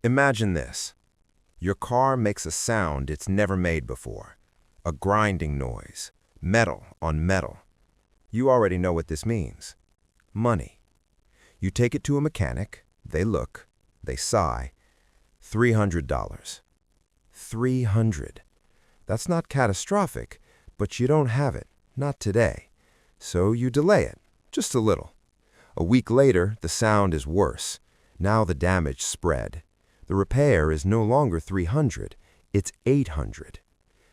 Imagine this. Your car makes a sound it's never made before. A grinding noise. Metal on metal. You already know what this means. Money. You take it to a mechanic. They look. They sigh. $300. $300. That's not catastrophic, but you don't have it. Not today. So you delay it. Just a little. A week later, the sound is worse. Now the damage spread. The repair is no longer $300, it's $800.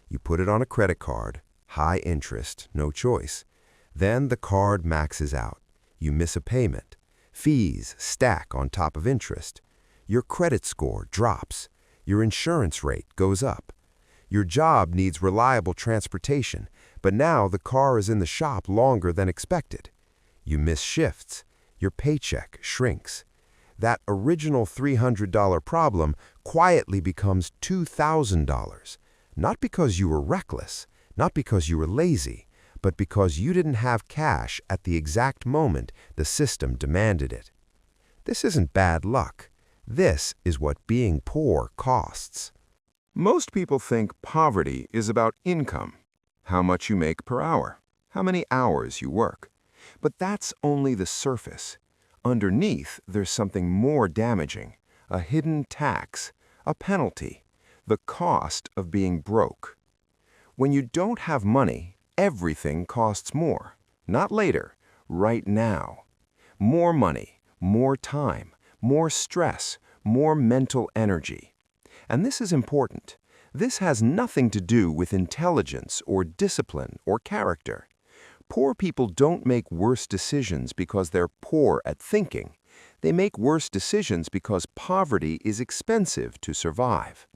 You put it on a credit card, high interest, no choice. Then the card maxes out. You miss a payment. Fees stack on top of interest. Your credit score drops. Your insurance rate goes up. Your job needs reliable transportation, but now the car is in the shop longer than expected. You miss shifts. Your paycheck shrinks. That original $300 problem quietly becomes $2,000. Not because you were reckless, not because you were lazy, but because you didn't have cash at the exact moment the system demanded it. This isn't bad luck. This is what being poor costs. Most people think poverty is about income, how much you make per hour, how many hours you work. But that's only the surface. Underneath, there's something more damaging, a hidden tax, a penalty, the cost of being broke. When you don't have money, everything costs more. Not later, right now. More money, more time, more stress, more mental energy. And this is important. This has nothing to do with intelligence or discipline or character. Poor people don't make worse decisions because they're poor at thinking. They make worse decisions because poverty is expensive to survive.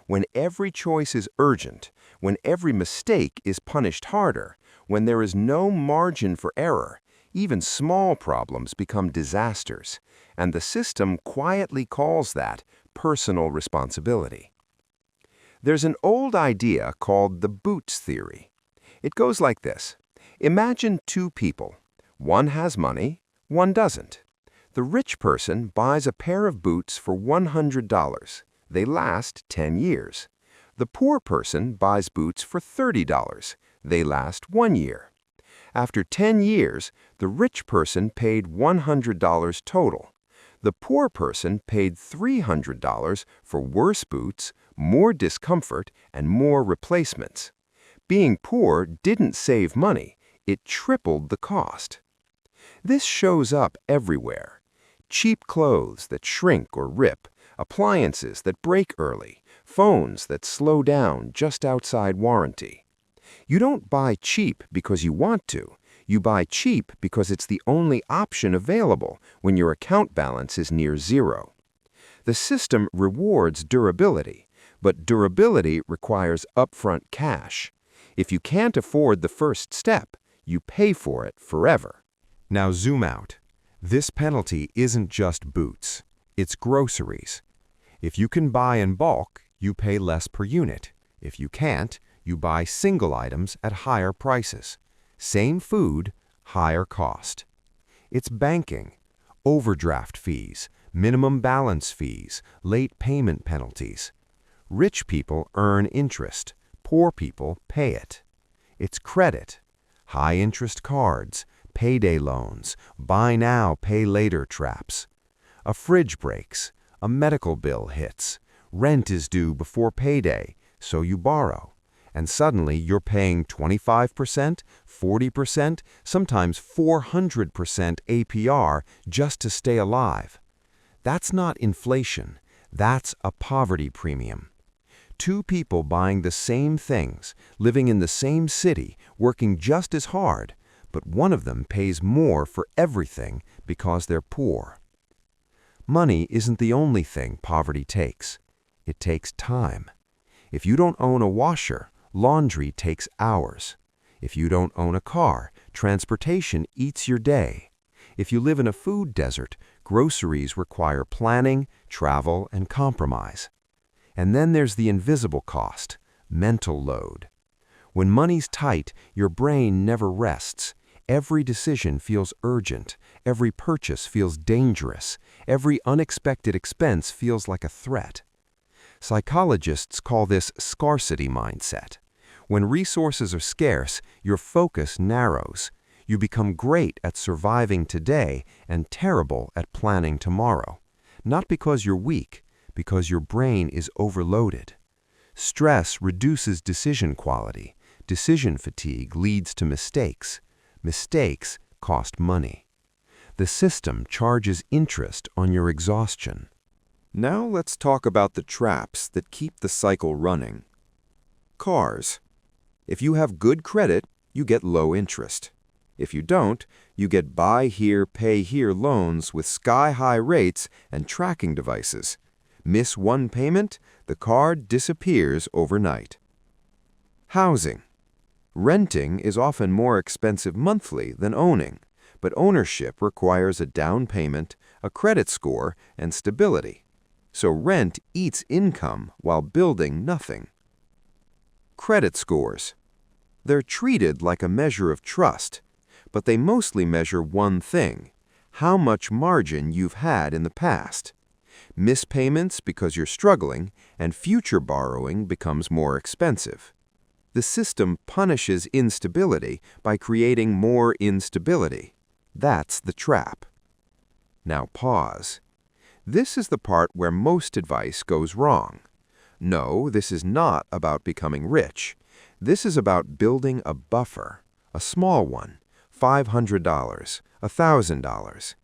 When every choice is urgent, when every mistake is punished harder, when there is no margin for error, even small problems become disasters, and the system quietly calls that personal responsibility. There's an old idea called the boots theory. It goes like this. Imagine two people. One has money, one doesn't. The rich person buys a pair of boots for $100. They last 10 years. The poor person buys boots for $30. They last 1 year. After 10 years, the rich person paid $100 total. The poor person paid $300 for worse boots, more discomfort, and more replacements. Being poor didn't save money. It tripled the cost. This shows up everywhere. Cheap clothes that shrink or rip, appliances that break early, phones that slow down just outside warranty. You don't buy cheap because you want to. You buy cheap because it's the only option available when your account balance is near zero. The system rewards durability, but durability requires upfront cash. If you can't afford the first step, you pay for it forever. Now zoom out. This penalty isn't just boots. It's groceries. If you can buy in bulk, you pay less per unit. If you can't, you buy single items at higher prices. Same food, higher cost. It's banking, overdraft fees, minimum balance fees, late payment penalties. Rich people earn interest. Poor people pay it. It's credit, high-interest cards, payday loans, buy now, pay later traps. A fridge breaks, a medical bill hits, rent is due before payday, so you borrow. And suddenly you're paying 25%, 40%, sometimes 400% APR just to stay alive. That's not inflation. That's a poverty premium. Two people buying the same things, living in the same city, working just as hard, but one of them pays more for everything because they're poor. Money isn't the only thing poverty takes. It takes time. If you don't own a washer, laundry takes hours. If you don't own a car, transportation eats your day. If you live in a food desert, groceries require planning, travel, and compromise. And then there's the invisible cost, mental load. When money's tight, your brain never rests. Every decision feels urgent. Every purchase feels dangerous. Every unexpected expense feels like a threat. Psychologists call this scarcity mindset. When resources are scarce, your focus narrows. You become great at surviving today and terrible at planning tomorrow. Not because you're weak, because your brain is overloaded. Stress reduces decision quality. Decision fatigue leads to mistakes. Mistakes cost money. The system charges interest on your exhaustion. Now let's talk about the traps that keep the cycle running. Cars. If you have good credit, you get low interest. If you don't, you get buy here, pay here loans with sky-high rates and tracking devices. Miss one payment, the car disappears overnight. Housing. Renting is often more expensive monthly than owning, but ownership requires a down payment, a credit score, and stability. So rent eats income while building nothing. Credit scores. They're treated like a measure of trust, but they mostly measure one thing: how much margin you've had in the past. Miss payments because you're struggling, and future borrowing becomes more expensive. The system punishes instability by creating more instability. That's the trap. Now pause. This is the part where most advice goes wrong. No, this is not about becoming rich. This is about building a buffer, a small one, $500, $1,000.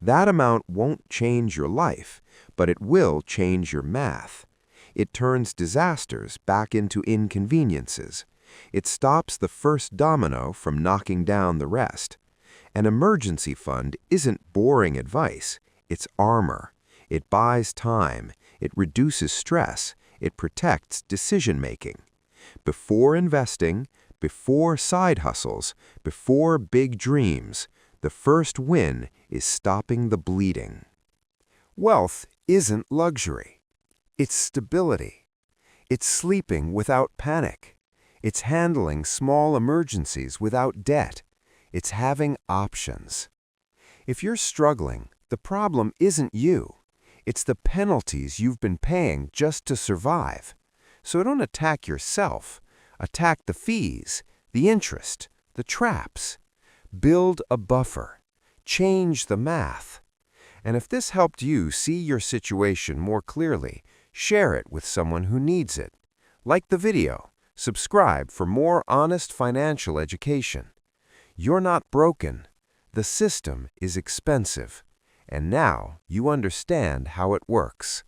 That amount won't change your life, but it will change your math. It turns disasters back into inconveniences. It stops the first domino from knocking down the rest. An emergency fund isn't boring advice, it's armor. It buys time, it reduces stress, it protects decision-making. Before investing, before side hustles, before big dreams, the first win is stopping the bleeding. Wealth isn't luxury. It's stability. It's sleeping without panic. It's handling small emergencies without debt. It's having options. If you're struggling, the problem isn't you. It's the penalties you've been paying just to survive. So don't attack yourself. Attack the fees, the interest, the traps. Build a buffer. Change the math. And if this helped you see your situation more clearly, share it with someone who needs it. Like the video. Subscribe for more honest financial education. You're not broken. The system is expensive. And now you understand how it works.